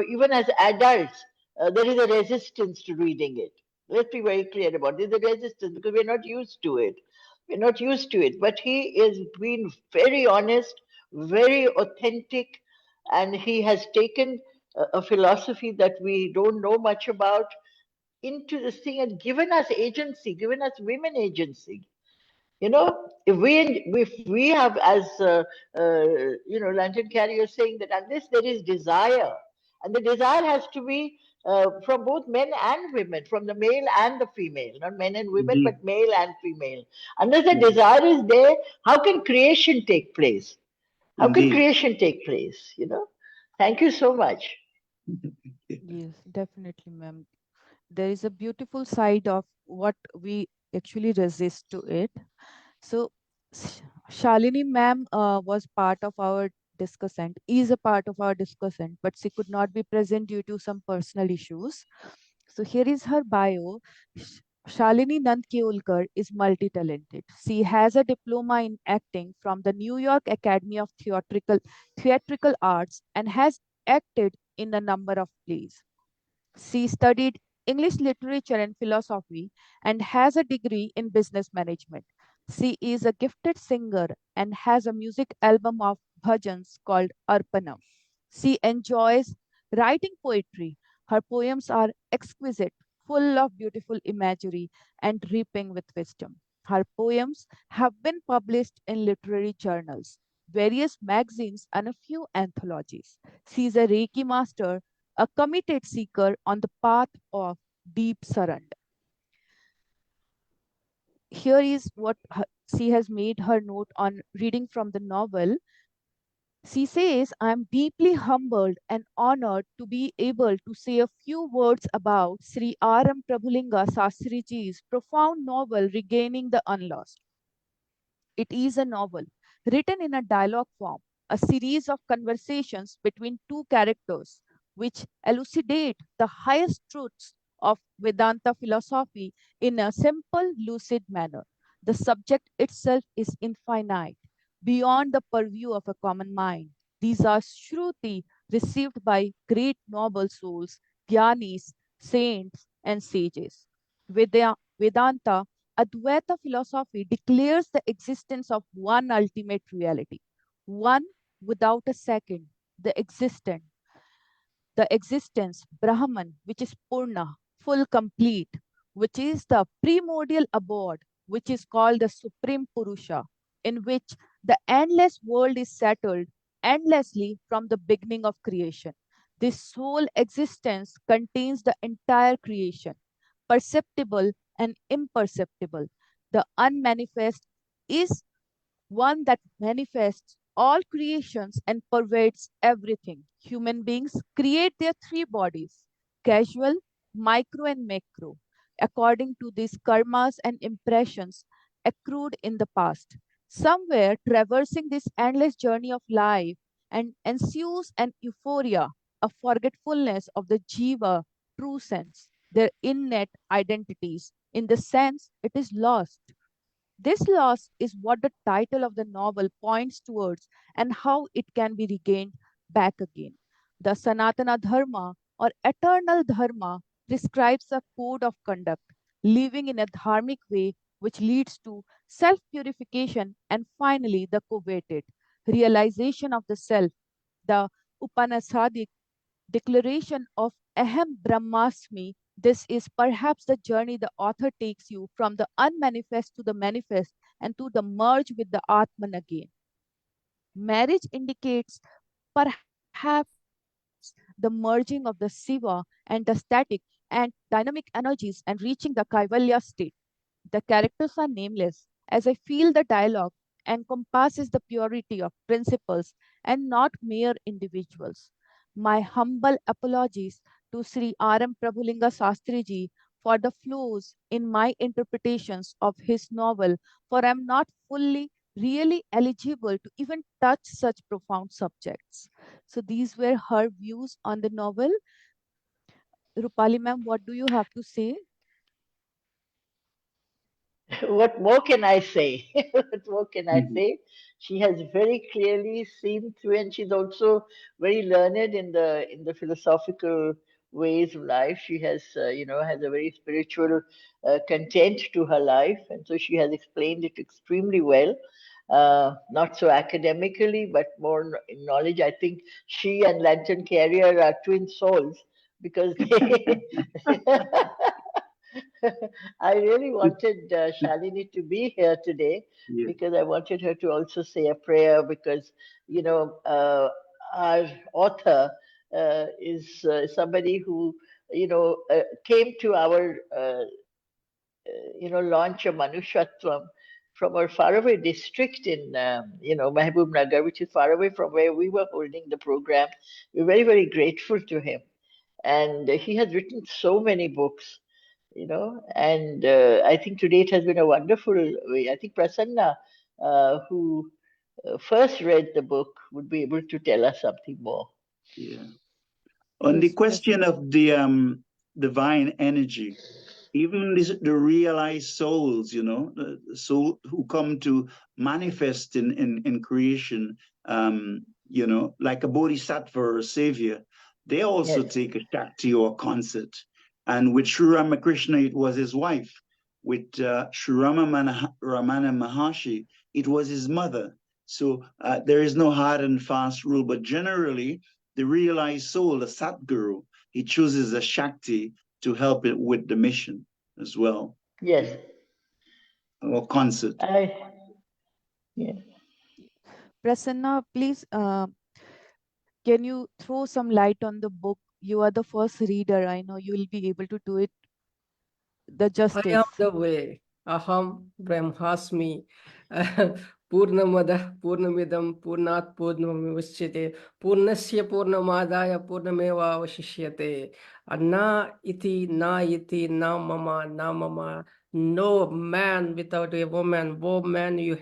even as adults, there is a resistance to reading it. Let's be very clear about it. There's a resistance because we're not used to it. We're not used to it. But he is being very honest, very authentic, and he has taken a philosophy that we don't know much about into this thing and given us agency, given us women agency. You know, if we have, as Lantern Carrier saying that unless there is desire, and the desire has to be from both men and women, from the male and the female, not men and women, Indeed. but male and female. Unless the Indeed. desire is there, how can creation take place? How can Indeed. creation take place? You know. Thank you so much. Yes, definitely, ma'am. There is a beautiful side of what we actually resist to it. So, Sh- Shalini ma'am was part of our discussant, is a part of our discussant, but she could not be present due to some personal issues. So, here is her bio. Shalini Nandkeolyar is multi-talented. She has a diploma in acting from the New York Academy of Theatrical Arts and has acted in a number of plays. She studied English literature and philosophy and has a degree in business management. She is a gifted singer and has a music album of bhajans called Arpanam. She enjoys writing poetry. Her poems are exquisite, full of beautiful imagery and dripping with wisdom. Her poems have been published in literary journals, various magazines, and a few anthologies. She is a Reiki master, a committed seeker on the path of deep surrender. Here is what she has made her note on reading from the novel. She says, I am deeply humbled and honored to be able to say a few words about Sri R M Prabhulinga Shastry Ji's profound novel, Regaining the Unlost. It is a novel written in a dialogue form, a series of conversations between two characters which elucidate the highest truths of Vedanta philosophy in a simple, lucid manner. The subject itself is infinite, beyond the purview of a common mind. These are Shruti received by great noble souls, Gyanis, saints, and sages. Vedanta Advaita philosophy declares the existence of one ultimate reality, one without a second, the existent, the existence, Brahman, which is Purna, full, complete, which is the primordial abode, which is called the Supreme Purusha, in which the endless world is settled endlessly from the beginning of creation. This sole existence contains the entire creation, perceptible and imperceptible. The unmanifest is one that manifests all creations and pervades everything. Human beings create their three bodies, casual, micro, and macro, according to these karmas and impressions accrued in the past. Somewhere traversing this endless journey of life and ensues an euphoria, a forgetfulness of the jiva true sense, their innate identities. In the sense, it is lost. This loss is what the title of the novel points towards and how it can be regained back again. The Sanatana Dharma or eternal Dharma prescribes a code of conduct, living in a dharmic way which leads to self purification and finally the coveted realization of the self. The Upanishadic declaration of Aham Brahmasmi, this is perhaps the journey the author takes you from the unmanifest to the manifest and to the merge with the Atman again. Marriage indicates perhaps the merging of the Siva and the static and dynamic energies and reaching the Kaivalya state. The characters are nameless, as I feel the dialogue encompasses the purity of principles and not mere individuals. My humble apologies to Sri R M Prabhulinga Shastri ji for the flaws in my interpretations of his novel, for I am not fully really eligible to even touch such profound subjects. So these were her views on the novel. Rupali ma'am, what do you have to say? What more can I say? What more can I Mhm. say? She has very clearly seen through, and she's also very learned in the philosophical ways of life. She has, has a very spiritual content to her life, and so she has explained it extremely well. Not so academically, but more in knowledge. I think she and Lantern Carrier are twin souls because they. I really wanted Shalini to be here today Yeah. because I wanted her to also say a prayer because, our author is somebody who, came to our, launch of Manushatvam from our faraway district in, Mahbub Nagar, which is far away from where we were holding the program. We're very, very grateful to him. And he has written so many books, and I think today it has been a wonderful way. I think Prasanna, who first read the book, would be able to tell us something more. Yeah. On the Yes, question of the divine energy, even the realized souls, the soul who come to manifest in creation, like a bodhisattva or a savior, they also Yes. take a Shakti or a concert. And with Sri Ramakrishna, it was his wife. With Sri Ramana Maharshi, it was his mother. So there is no hard and fast rule, but generally, the realized soul, the Satguru, he chooses a Shakti to help it with the mission as well. Yes. Or concert. Yeah. Prasanna, please, can you throw some light on the book? You are the first reader. I know you will be able to do it the I justice. am the way. Aham Brahmasmi. Purnamada Purnamidam Purnat Purnamivachyate Purnasya Purnamadaya Purnameva Avashishyate. Na iti na mama. No man without a woman. Woman you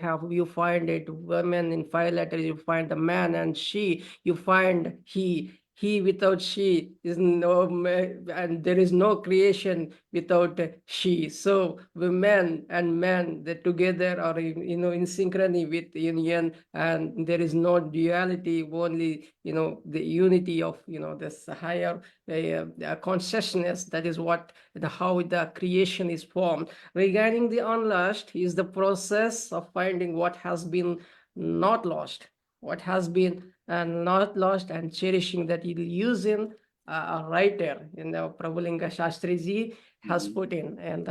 find it. Woman in 5 letters you find the man, and she you find he. He without she is no man, and there is no creation without she. So women and men, they together are in synchrony with union, and there is no duality, only the unity of this higher consciousness. That is what how the creation is formed. Regarding the unlost is the process of finding what has been not lost, what has been not lost, and cherishing that. He'll use in a writer in the Prabhulinga Shastri ji has put in, and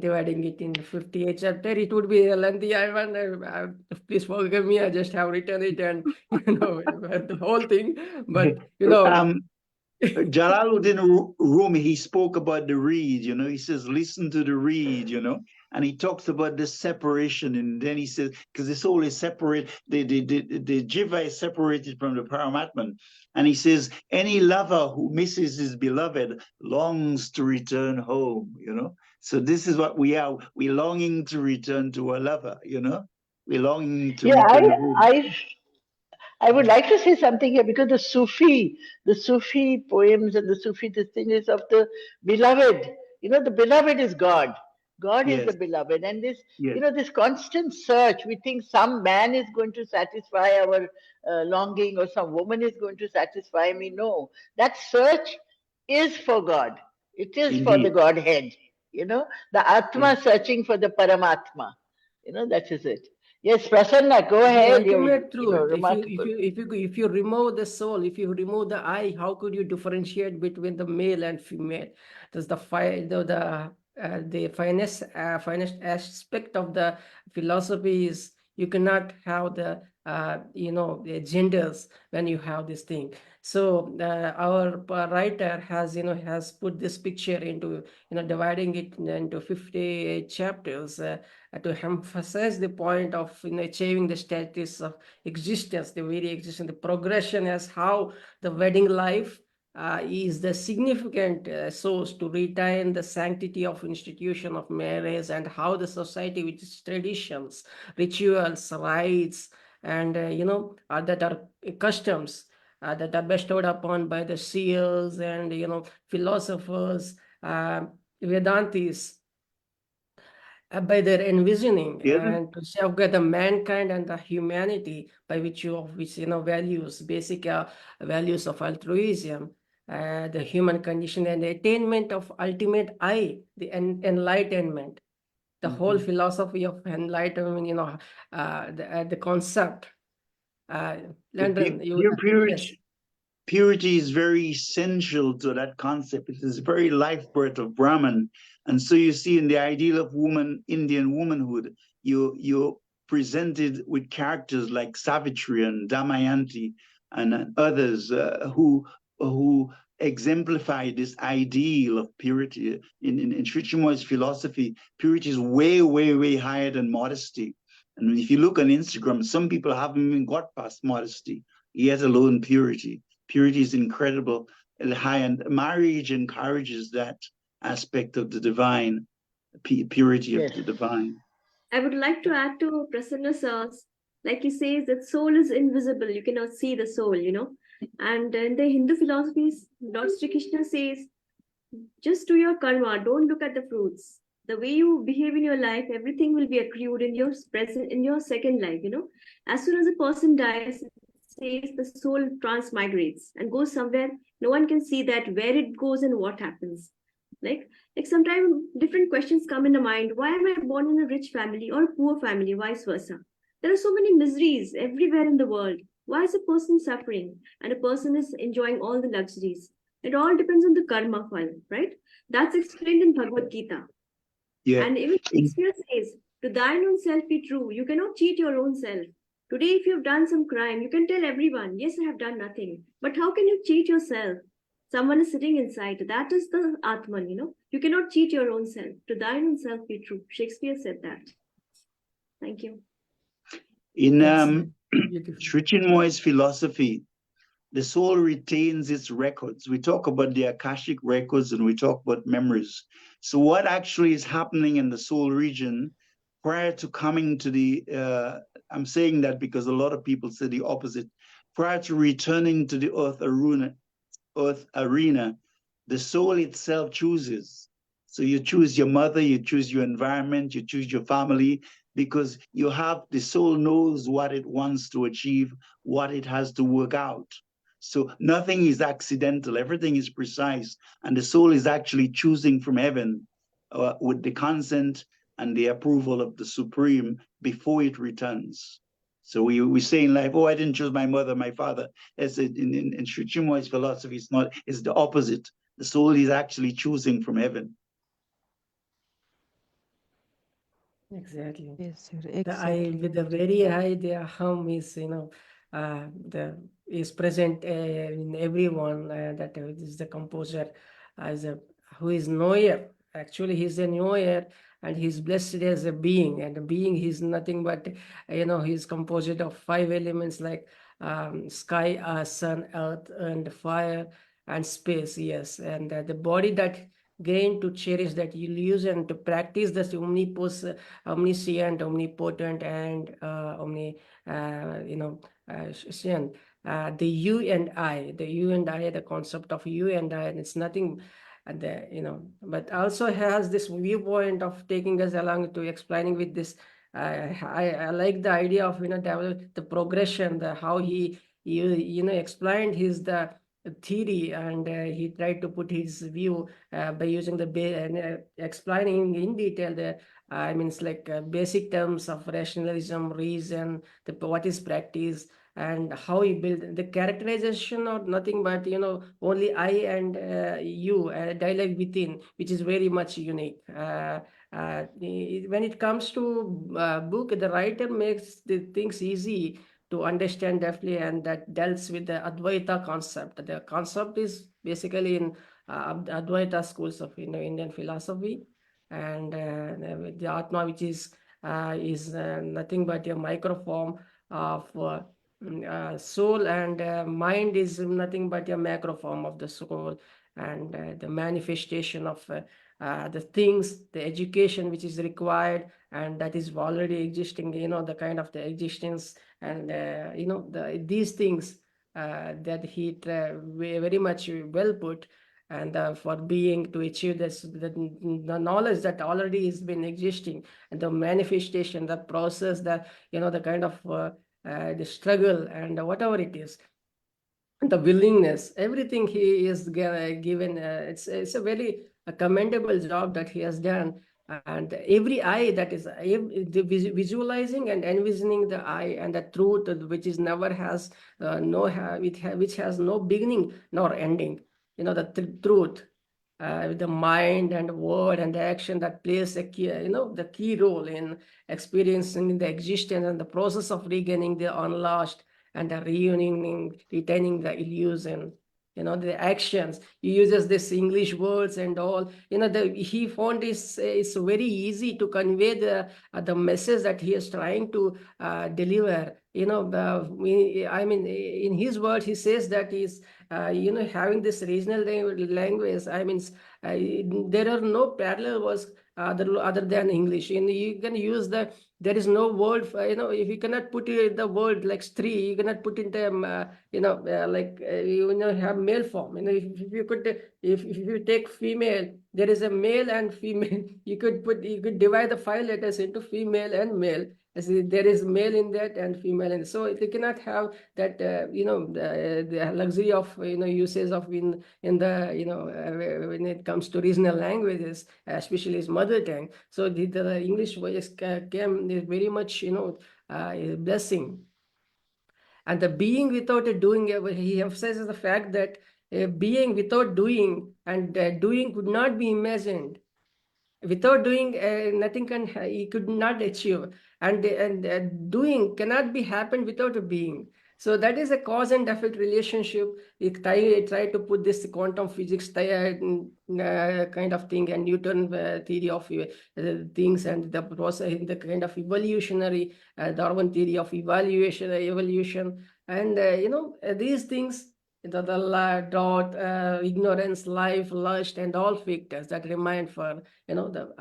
dividing it in 58 chapter, it would be lengthy. Please forgive me, I just have written it, and the whole thing, but Jalaluddin Rumi, he spoke about the reed, he says, listen to the reed, and he talks about the separation. And then he says, because the soul is separate, the jiva is separated from the Paramatman. And he says, any lover who misses his beloved longs to return home, So this is what we are. We're longing to return to our lover, We're longing to return home. I would like to say something here because the Sufi poems and the Sufi thing is of the beloved. The beloved is God. God is Yes. the beloved, and this, Yes. this constant search. We think some man is going to satisfy our longing, or some woman is going to satisfy me. No, that search is for God. It is for the Indeed. Godhead. The Atma searching for the Paramatma. That is it. Yes, Prasanna, go the ahead. ultimate truth. Remarkable. If you remove the soul, if you remove the I, how could you differentiate between the male and female? That's the finest aspect of the philosophy is you cannot have the the genders when you have this thing. So our writer has put this picture into dividing it into 58 chapters. To emphasize the point of achieving the status of existence, the very existence, the progression as how the wedding life is the significant source to retain the sanctity of institution of marriage, and how the society with its traditions, rituals, rites, and that are customs that are bestowed upon by the seers and philosophers, Vedantis, by their envisioning, and to safeguard the mankind and the humanity by which values, basic values of altruism, the human condition and the attainment of ultimate I, the enlightenment. The whole philosophy of enlightenment, the concept. London, yes. Purity is very essential to that concept. It is the very life birth of Brahman. And so you see in the ideal of woman, Indian womanhood, you're presented with characters like Savitri and Damayanti and others who exemplify this ideal of purity. In Sri Chinmoy's philosophy, purity is way, way, way higher than modesty. And if you look on Instagram, some people haven't even got past modesty, yet alone purity. Purity is incredible and high, and marriage encourages that aspect of the divine, purity of the divine. I would like to add to Prasanna sir's, like he says that soul is invisible, you cannot see the soul, And in the Hindu philosophies, Lord Sri Krishna says, just do your karma, don't look at the fruits. The way you behave in your life, everything will be accrued in your present, in your second life, As soon as a person dies, says the soul transmigrates and goes somewhere no one can see that where it goes and what happens. Like sometimes different questions come in the mind. Why am I born in a rich family or a poor family, vice versa? There are so many miseries everywhere in the world. Why is a person suffering and a person is enjoying all the luxuries? It all depends on the karma file, right? That's explained in Bhagavad Gita. Yeah. And even Shakespeare says, to thine own self be true. You cannot cheat your own self. Today, if you've done some crime, you can tell everyone, yes, I have done nothing. But how can you cheat yourself? Someone is sitting inside. That is the Atman, You cannot cheat your own self. To thine own self be true. Shakespeare said that. Thank you. In Sri Chinmoy's philosophy, the soul retains its records. We talk about the Akashic records and we talk about memories. So what actually is happening in the soul region prior to coming to the, I'm saying that because a lot of people say the opposite, prior to returning to the earth arena, the soul itself chooses. So you choose your mother, you choose your environment, you choose your family, because the soul knows what it wants to achieve, what it has to work out. So nothing is accidental, everything is precise, and the soul is actually choosing from heaven with the consent and the approval of the Supreme before it returns. So we say in life, oh, I didn't choose my mother, my father. As in Sri Chinmoy's philosophy, it's the opposite. The soul is actually choosing from heaven. Exactly. Yes, sir. The I with the very high, the hum is, is present in everyone. That is the composer, who is knower. Actually, he's a knower, and he's blessed as a being. And a being, he's nothing but, he's composed of 5 elements like sky, sun, earth, and fire, and space. Yes, and the body that gain to cherish, that you use and to practice this omniscient, omnipotent, and omniscient. The you and I, the concept of you and I, and it's nothing, but also has this viewpoint of taking us along to explaining with this. I like the idea of develop the progression, the how he explained the theory, and he tried to put his view by using and explaining in detail the it's like basic terms of rationalism, reason, what is practice, and how he built the characterization, or nothing but only I and you, dialogue within, which is very much unique. When it comes to book, the writer makes the things easy to understand deftly, and that deals with the Advaita concept. The concept is basically in Advaita schools of Indian philosophy, and the Atma, which is nothing but a microform of soul, and mind is nothing but a macroform of the soul, and the manifestation of the things, the education which is required, and that is already existing, the kind of the existence, and these things that he very much well put, and for being to achieve this, the knowledge that already has been existing, and the manifestation, the process, the the kind of the struggle, and whatever it is, the willingness, everything he is given. It's a very commendable job that he has done. And every eye that is the visualizing and envisioning the eye and the truth which is never has which has no beginning nor ending. The truth with the mind and word and the action that plays a key, the key role in experiencing the existence and the process of regaining the unlost and the reuniting, retaining the illusion. The actions he uses this English words and all. He found it's very easy to convey the message that he is trying to deliver. I mean, in his words, he says that he's having this regional language. I mean, there are no parallel words other than English. You can use there is no word for, if you cannot put the word like stree, you cannot put in the have male form. If you could, if you take female, there is a male and female. You could divide the 5 letters into female and male. As there is male in that and female in, so they cannot have that the luxury of usage of in the when it comes to regional languages, especially his mother tongue. So the English voice came is very much a blessing. And the being without a doing, he emphasizes the fact that being without doing and doing could not be imagined. Without doing, nothing can he could not achieve, and doing cannot be happened without a being. So that is a cause and effect relationship. Try to put this quantum physics kind of thing and Newton theory of things and the process, the kind of evolutionary Darwin theory of evolution, and these things, drought, ignorance, life, lust, and all factors that remain for the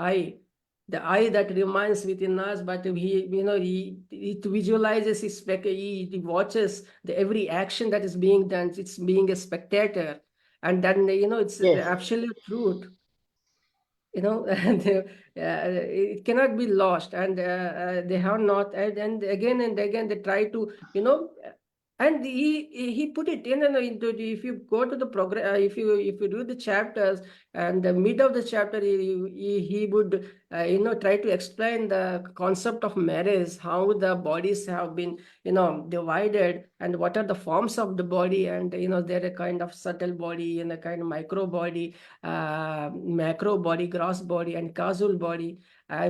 eye that remains within us. But he visualizes he watches every action that is being done. It's being a spectator, and then it's the Yes. absolute truth. And it cannot be lost, and they have not, and again they try to and he put it into if you go to the program, if you do the chapters, and the mid of the chapter he would try to explain the concept of marriage, how the bodies have been divided, and what are the forms of the body, and they're a kind of subtle body and a kind of micro body, macro body, gross body, and causal body,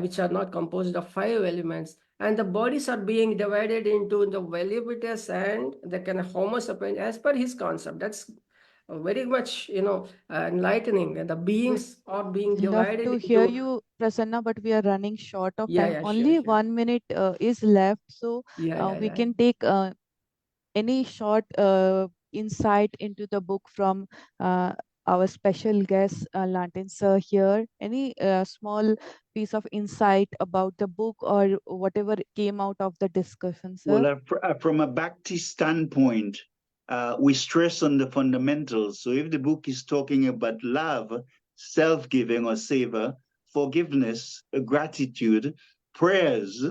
which are not composed of 5 elements. And the bodies are being divided into the volubilis and the kind of homo sapiens as per his concept. That's very much enlightening. And the beings are being Love divided to hear into. you, Prasanna, but we are running short of Yeah, time. yeah, sure, Only sure. 1 minute is left, so Yeah, yeah, we yeah. can take any short insight into the book from our special guest, Lantin sir here. Any small piece of insight about the book or whatever came out of the discussion, sir? Well, from a Bhakti standpoint, we stress on the fundamentals. So if the book is talking about love, self-giving or savor, forgiveness, gratitude, prayers,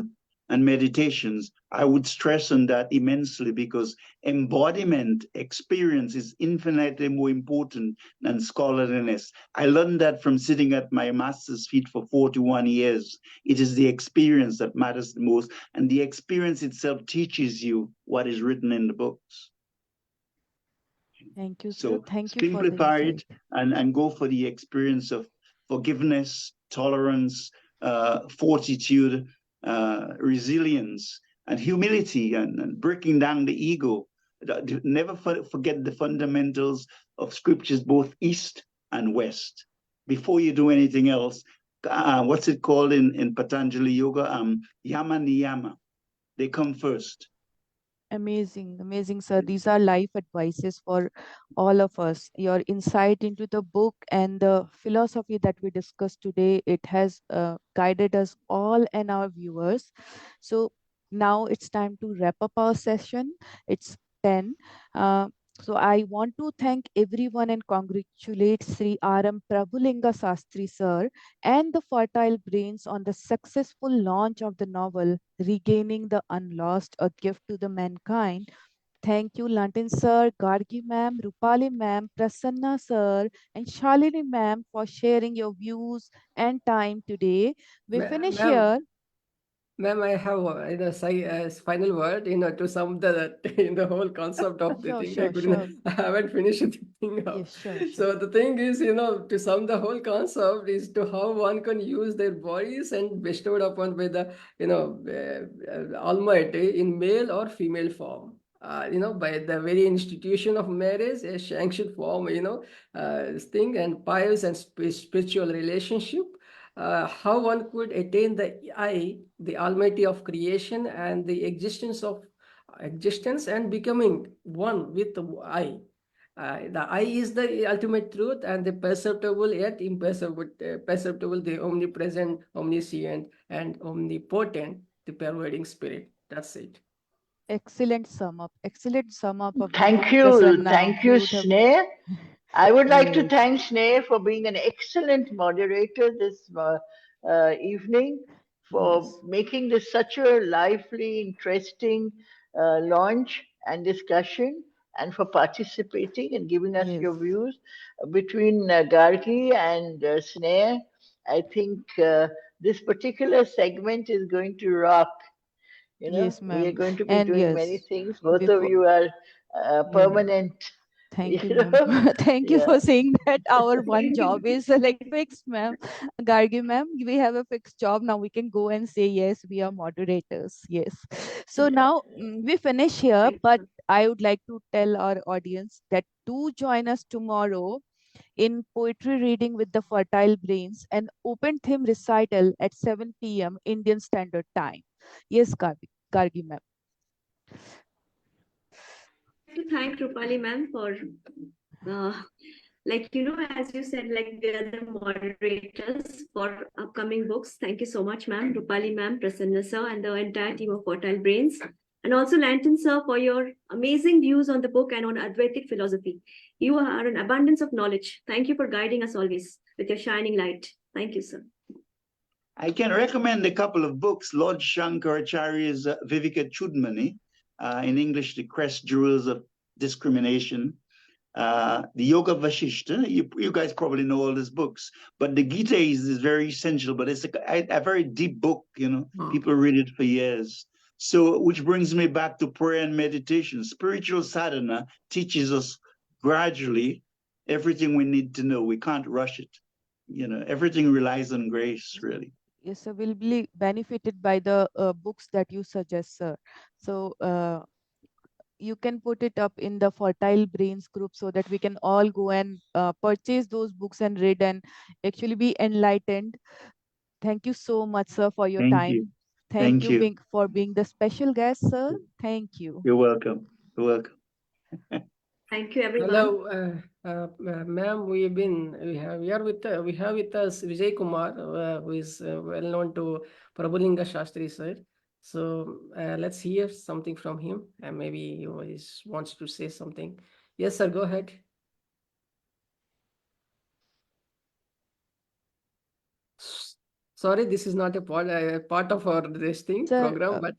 and meditations, I would stress on that immensely, because embodiment experience is infinitely more important than scholarliness. I learned that from sitting at my master's feet for 41 years. It is the experience that matters the most, and the experience itself teaches you what is written in the books. Thank you, sir. So Thank you for the simplify insight. it and go for the experience of forgiveness, tolerance, fortitude, resilience, and humility, and breaking down the ego. Never forget the fundamentals of scriptures, both East and West. Before you do anything else, what's it called in Patanjali Yoga? Yama niyama. They come first. Amazing, amazing, sir. These are life advices for all of us. Your insight into the book and the philosophy that we discussed today, it has guided us all and our viewers. So now it's time to wrap up our session. It's 10. Uh, so I want to thank everyone and congratulate Sri R M Prabhulinga Shastry sir and the fertile brains on the successful launch of the novel Regaining the Unlost, a gift to the mankind. Thank you, London sir, Gargi ma'am, Roopali ma'am, Prasanna sir, and Shalini ma'am for sharing your views and time today. We finish Ma'am, here. ma'am, I have final word, to sum the in the whole concept of the Sure, thing. I sure, couldn't, sure. I haven't finished the thing up. Yes, sure, sure. So the thing is, to sum the whole concept is to how one can use their bodies and bestowed upon by the, Almighty in male or female form. By the very institution of marriage, a sanctioned form, thing and pious and spiritual relationship, how one could attain the I, the Almighty of creation, and the existence and becoming one with the I. The I is the ultimate truth and the perceptible yet imperceptible, perceptible, the omnipresent, omniscient, and omnipotent, the pervading spirit. That's it. Excellent sum up. Excellent sum up of the book, Thank you. Prasanna. Thank you, Beautiful. Sneh. I would like to Yes, thank Sneh for being an excellent moderator this evening, for Yes. making this such a lively, interesting launch and discussion, and for participating and giving us yes, your views. Between Gargi and Sneh, I think this particular segment is going to rock. yes, We are ma'am. going to be And doing many yes, things. Both of before, you are yeah. permanent, Thank you you, ma'am. know. Thank you Yeah. for saying that our one Thank job you. is like fixed, ma'am. Gargi, ma'am, we have a fixed job. Now we can go and say, yes, we are moderators. Yes. So Yeah. now we finish here, Thank but you. I would like to tell our audience that do join us tomorrow in poetry reading with the fertile brains and open theme recital at 7 p.m. Indian Standard Time. Yes, Gargi, ma'am. To thank Rupali ma'am for as you said, like we are the moderators for upcoming books. Thank you so much, ma'am, Rupali ma'am, Prasanna sir, and the entire team of Fertile Brains. And also Lantern sir for your amazing views on the book and on Advaitic philosophy. You are an abundance of knowledge. Thank you for guiding us always with your shining light. Thank you, sir. I can recommend a couple of books. Lord Shankaracharya's Viveka Chudmani, in English, The Crest Jewels of Discrimination. The Yoga Vashishta, you guys probably know all these books, but the Gita is very essential, but it's a very deep book, people read it for years. So, which brings me back to prayer and meditation. Spiritual sadhana teaches us gradually everything we need to know. We can't rush it. Everything relies on grace, really. Yes, sir, will be benefited by the books that you suggest, sir. So you can put it up in the Fertile Brains group so that we can all go and purchase those books and read and actually be enlightened. Thank you so much, sir, for your Thank you. time. Thank Thank you you. for being the special guest, sir. Thank you. You're welcome. You're welcome. Thank you, everyone. Hello, ma'am. We have with us Vijay Kumar, who is well known to Prabhulinga Shastry sir. So let's hear something from him, and maybe he wants to say something. Yes, sir. Go ahead. Sorry, this is not a part of our this thing Sir, program, but